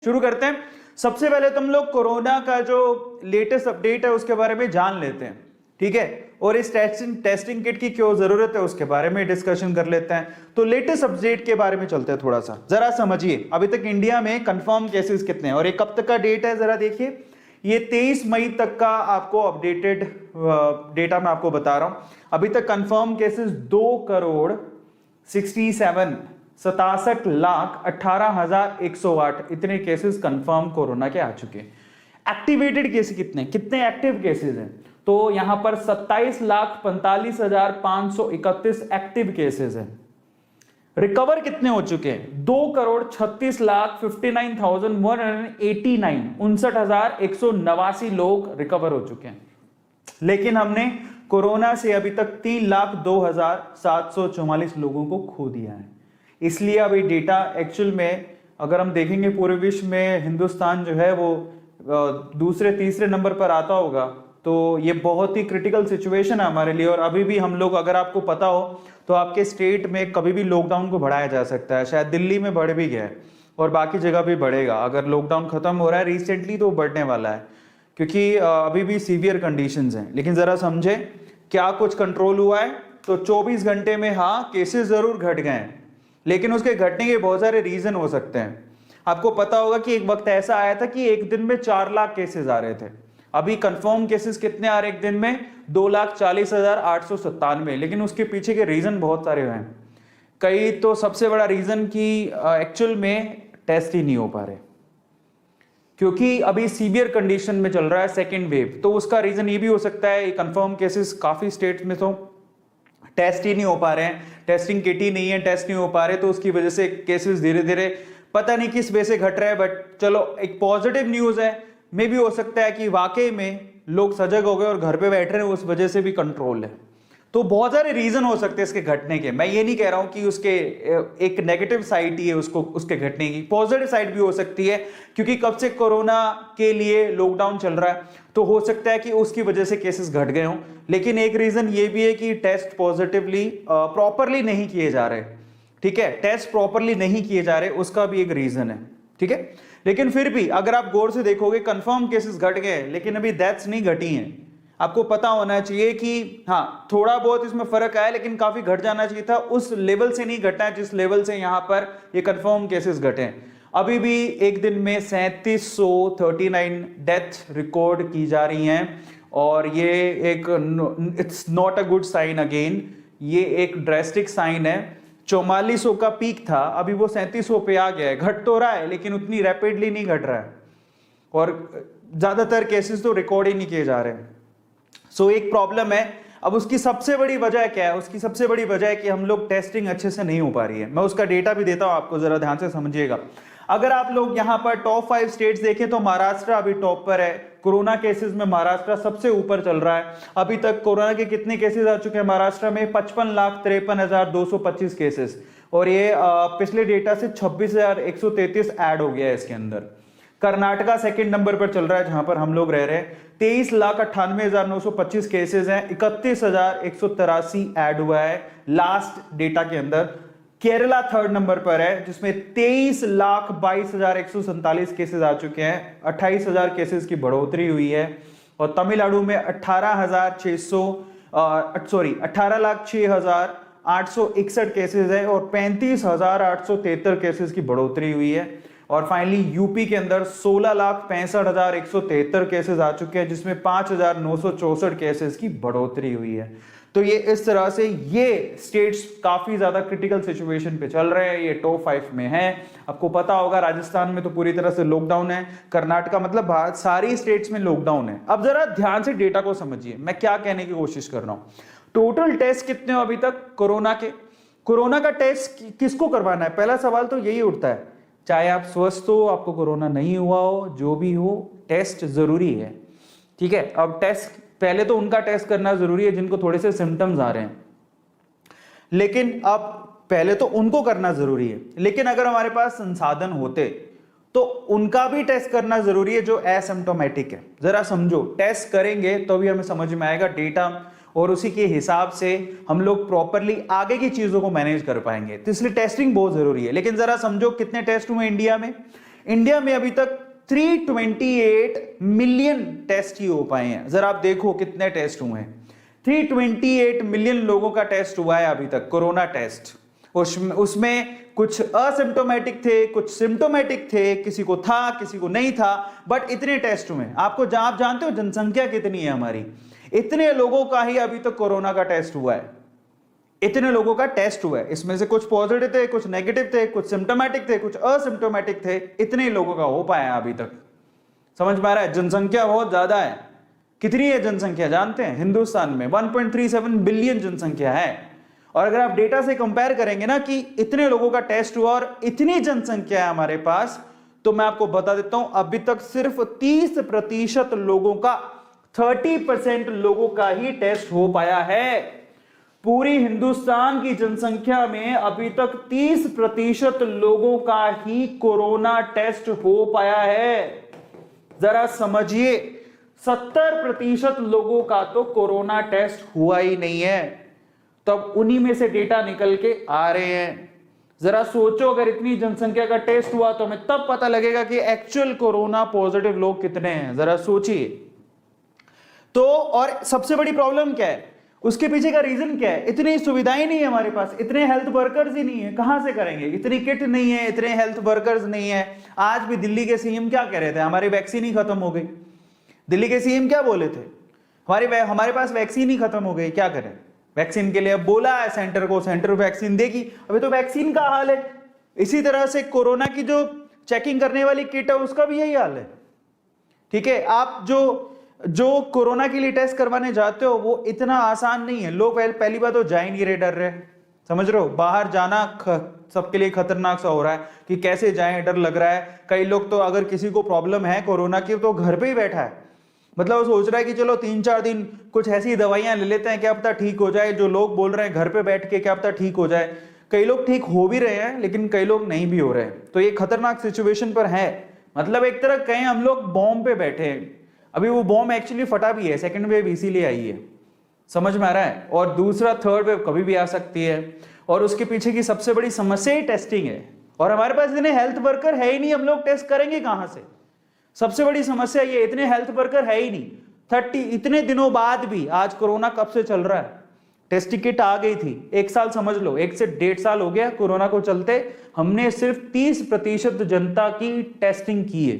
शुरू करते हैं। सबसे पहले तो हम लोग कोरोना का जो लेटेस्ट अपडेट है उसके बारे में जान लेते हैं, ठीक है, और इस टेस्टिंग किट की क्यों जरूरत है उसके बारे में डिस्कशन कर लेते हैं। तो लेटेस्ट अपडेट के बारे में चलते हैं, थोड़ा सा जरा समझिए अभी तक इंडिया में कंफर्म केसेस कितने हैं और ये कब तक का डेट है जरा देखिए। ये 23 मई तक का आपको अपडेटेड डेटा मैं आपको बता रहा हूं। अभी तक कंफर्म केसेस 2,67,18,108 इतने केसेस कंफर्म कोरोना के आ चुके हैं। एक्टिवेटेड केसेस कितने कितने एक्टिव केसेस हैं, तो यहां पर 27,45,531 एक्टिव केसेस हैं। रिकवर कितने हो चुके हैं, 2,36,59,189 59,189 लोग रिकवर हो चुके हैं। लेकिन हमने कोरोना से अभी तक 3,02,744 लोगों को खो दिया है। इसलिए अभी डेटा एक्चुअल में अगर हम देखेंगे पूरे विश्व में हिंदुस्तान जो है वो दूसरे तीसरे नंबर पर आता होगा, तो ये बहुत ही क्रिटिकल सिचुएशन है हमारे लिए। और अभी भी हम लोग, अगर आपको पता हो तो आपके स्टेट में कभी भी लॉकडाउन को बढ़ाया जा सकता है। शायद दिल्ली में बढ़ भी गया है और बाकी जगह भी बढ़ेगा। अगर लॉकडाउन खत्म हो रहा है रिसेंटली तो बढ़ने वाला है, क्योंकि अभी भी सीवियर कंडीशंस हैं। लेकिन जरा समझे क्या कुछ कंट्रोल हुआ है, तो 24 घंटे में हाँ केसेस जरूर घट गए हैं, लेकिन उसके घटने के बहुत सारे रीजन हो सकते हैं। आपको पता होगा कि एक वक्त ऐसा आया था कि एक दिन में 4 लाख केसेस आ रहे थे। अभी कंफर्म केसेस कितने आ रहे एक दिन में, 2,40,897। लेकिन उसके पीछे के रीजन बहुत सारे हैं। कई तो सबसे बड़ा रीजन कि एक्चुअल में टेस्ट ही नहीं हो पा रहे, क्योंकि अभी सीवियर कंडीशन में चल रहा है सेकेंड वेव। तो उसका रीजन ये भी हो सकता है, कंफर्म केसेस काफी स्टेट्स में तो टेस्ट ही नहीं हो पा रहे हैं, टेस्टिंग किट ही नहीं है, टेस्ट नहीं हो पा रहे, तो उसकी वजह से केसेस धीरे धीरे पता नहीं किस वजह से घट रहा है। बट चलो एक पॉजिटिव न्यूज है, मे भी हो सकता है कि वाकई में लोग सजग हो गए और घर पे बैठ रहे हैं, उस वजह से भी कंट्रोल है। तो बहुत सारे रीजन हो सकते हैं इसके घटने के। मैं ये नहीं कह रहा हूं कि उसके एक नेगेटिव साइड ही है उसको उसके घटने की, पॉजिटिव साइड भी हो सकती है, क्योंकि कब से कोरोना के लिए लॉकडाउन चल रहा है, तो हो सकता है कि उसकी वजह से केसेस घट गए हों। लेकिन एक रीजन ये भी है कि टेस्ट पॉजिटिवली प्रॉपरली नहीं किए जा रहे, ठीक है, टेस्ट प्रॉपरली नहीं किए जा रहे, उसका भी एक रीजन है, ठीक है। लेकिन फिर भी अगर आप गौर से देखोगे कंफर्म केसेस घट गए, लेकिन अभी डेथ्स नहीं घटी हैं। आपको पता होना चाहिए कि हाँ थोड़ा बहुत इसमें फर्क आया, लेकिन काफी घट जाना चाहिए था। उस लेवल से नहीं घटा है जिस लेवल से यहां पर ये कंफर्म केसेस घटे हैं। अभी भी एक दिन में 3739 डेथ रिकॉर्ड की जा रही हैं, और ये एक it's not a good sign again, ये एक ड्रेस्टिक साइन है। 4400 का पीक था, अभी वो 3700 पे आ गया है। घट तो रहा है लेकिन उतनी रैपिडली नहीं घट रहा है, और ज्यादातर केसेस तो रिकॉर्ड ही नहीं किए जा रहे हैं। सो एक प्रॉब्लम है। अब उसकी सबसे बड़ी वजह क्या है, उसकी सबसे बड़ी वजह है कि हम लोग टेस्टिंग अच्छे से नहीं हो पा रही है। मैं उसका डेटा भी देता हूं आपको, जरा ध्यान से समझिएगा। अगर आप लोग यहां पर टॉप 5 स्टेट्स देखें तो महाराष्ट्र अभी टॉप पर है। कोरोना केसेस में महाराष्ट्र सबसे ऊपर चल रहा है। अभी तक कोरोना के कितने केसेस आ चुके हैं महाराष्ट्र में, 55,53,225 केसेस, और ये पिछले डेटा से 26,133 ऐड हो गया है इसके अंदर। कर्नाटका सेकंड नंबर पर चल रहा है जहां पर हम लोग रह रहे हैं, 23,98,925 केसेस हैं, 31,183 ऐड हुआ है लास्ट डेटा के अंदर। केरला थर्ड नंबर पर है जिसमें 23,22,147 केसेस आ चुके हैं, 28,000 केसेस की बढ़ोतरी हुई है। और तमिलनाडु में 18,06,861 केसेस है और 35,873 केसेस की बढ़ोतरी हुई है। और फाइनली यूपी के अंदर 16,65,173 केसेस आ चुके हैं, जिसमें 5,964 केसेस की बढ़ोतरी हुई है। तो ये इस तरह से ये स्टेट्स काफी ज्यादा क्रिटिकल सिचुएशन पे चल रहे हैं, ये टॉप 5 में हैं। आपको पता होगा राजस्थान में तो पूरी तरह से लॉकडाउन है, कर्नाटका मतलब भारत सारी स्टेट्स में लॉकडाउन है। अब जरा ध्यान से डेटा को समझिए, मैं क्या कहने की कोशिश कर रहा हूं। टोटल टेस्ट कितने हो अभी तक कोरोना के, कोरोना का टेस्ट किसको करवाना है, पहला सवाल तो यही उठता है। चाहे आप स्वस्थ हो, आपको कोरोना नहीं हुआ हो, जो भी हो, टेस्ट जरूरी है, ठीक है। अब टेस्ट पहले तो उनका टेस्ट करना जरूरी है जिनको थोड़े से सिम्टम्स आ रहे हैं, लेकिन अब पहले तो उनको करना जरूरी है। लेकिन अगर हमारे पास संसाधन होते तो उनका भी टेस्ट करना जरूरी है जो एसिम्प्टोमेटिक है। जरा समझो, टेस्ट करेंगे तो भी हमें समझ में आएगा डेटा, और उसी के हिसाब से हम लोग प्रॉपरली आगे की चीजों को मैनेज कर पाएंगे। तो इसलिए टेस्टिंग बहुत जरूरी है। लेकिन जरा समझो कितने टेस्ट हुए इंडिया में। इंडिया में अभी तक 328 मिलियन टेस्ट ही हो पाए हैं। जरा आप देखो कितने टेस्ट हुए हैं, 328 मिलियन लोगों का टेस्ट हुआ है अभी तक, कोरोना टेस्ट। उसमें कुछ असिम्टोमेटिक थे, कुछ सिम्टोमेटिक थे, किसी को था किसी को नहीं था, बट इतने टेस्ट हुए। आप जानते हो जनसंख्या कितनी है हमारी, इतने लोगों का ही अभी तक कोरोना का टेस्ट हुआ है, इतने लोगों का टेस्ट हुआ है। इसमें से कुछ पॉजिटिव थे, कुछ नेगेटिव थे, कुछ सिम्टोमेटिक थे, कुछ असिम्टोमेटिक थे, इतने लोगों का हो पाया अभी तक। समझ में आ रहा है? जनसंख्या बहुत ज्यादा है। कितनी है जनसंख्या जानते हैं? हिंदुस्तान में 1.37 बिलियन जनसंख्या है। और अगर आप डेटा से कंपेयर करेंगे ना कि इतने लोगों का टेस्ट हुआ और इतनी जनसंख्या है हमारे पास, तो मैं आपको बता देता हूं अभी तक सिर्फ 30% लोगों का, 30% लोगों का ही टेस्ट हो पाया है। पूरी हिंदुस्तान की जनसंख्या में अभी तक 30% लोगों का ही कोरोना टेस्ट हो पाया है। जरा समझिए, 70% लोगों का तो कोरोना टेस्ट हुआ ही नहीं है। तब उन्हीं में से डेटा निकल के आ रहे हैं। जरा सोचो, अगर इतनी जनसंख्या का टेस्ट हुआ तो हमें तब पता लगेगा कि एक्चुअल कोरोना पॉजिटिव लोग कितने हैं। जरा सोचिए। तो और सबसे बड़ी प्रॉब्लम क्या है, उसके पीछे का रीजन क्या है? इतनी सुविधाएं नहीं है हमारे पास, इतने हेल्थ वर्कर्स ही नहीं है, कहां से करेंगे? इतनी किट नहीं है, इतने हेल्थ वर्कर्स नहीं है। आज भी दिल्ली के सीएम क्या कह रहे थे? हमारी वैक्सीन ही खत्म हो गई। दिल्ली के सीएम क्या बोले थे? हमारे पास वैक्सीन ही खत्म हो गई, क्या करें? वैक्सीन के लिए अब बोला है सेंटर को, सेंटर वैक्सीन देगी। अभी तो वैक्सीन का हाल है। इसी तरह से कोरोना की जो चेकिंग करने वाली किट है उसका भी यही हाल है। ठीक है, आप जो कोरोना के लिए टेस्ट करवाने जाते हो वो इतना आसान नहीं है। लोग पहली बात तो जा ही नहीं रहे, डर रहे। समझ रहे हो? बाहर जाना सबके लिए खतरनाक सा हो रहा है कि कैसे जाएं, डर लग रहा है। कई लोग तो अगर किसी को प्रॉब्लम है कोरोना की तो घर पे ही बैठा है, मतलब वो सोच रहा है कि चलो 3-4 दिन कुछ ऐसी दवाइयां ले लेते हैं, क्या पता ठीक हो जाए। जो लोग बोल रहे हैं घर पे बैठ के क्या पता ठीक हो जाए, कई लोग ठीक हो भी रहे हैं लेकिन कई लोग नहीं भी हो रहे हैं। तो ये खतरनाक सिचुएशन पर है। मतलब एक तरह कहें हम लोग बॉम्ब पे बैठे हैं। अभी वो बॉम्ब एक्चुअली फटा भी है, सेकंड वेव इसीलिए आई है। समझ में आ रहा है? और दूसरा थर्ड वेव कभी भी आ सकती है। और उसके पीछे की सबसे बड़ी समस्या ही टेस्टिंग है। और हमारे पास इतने हेल्थ वर्कर है ही नहीं, हम लोग टेस्ट करेंगे कहां से? सबसे बड़ी समस्या ये, इतने हेल्थ वर्कर है ही नहीं। 30 इतने दिनों बाद भी आज कोरोना कब से चल रहा है? टेस्ट किट आ गई थी, 1 साल समझ लो, 1 से 1.5 साल हो गया कोरोना को चलते। हमने सिर्फ 30% जनता की टेस्टिंग की है।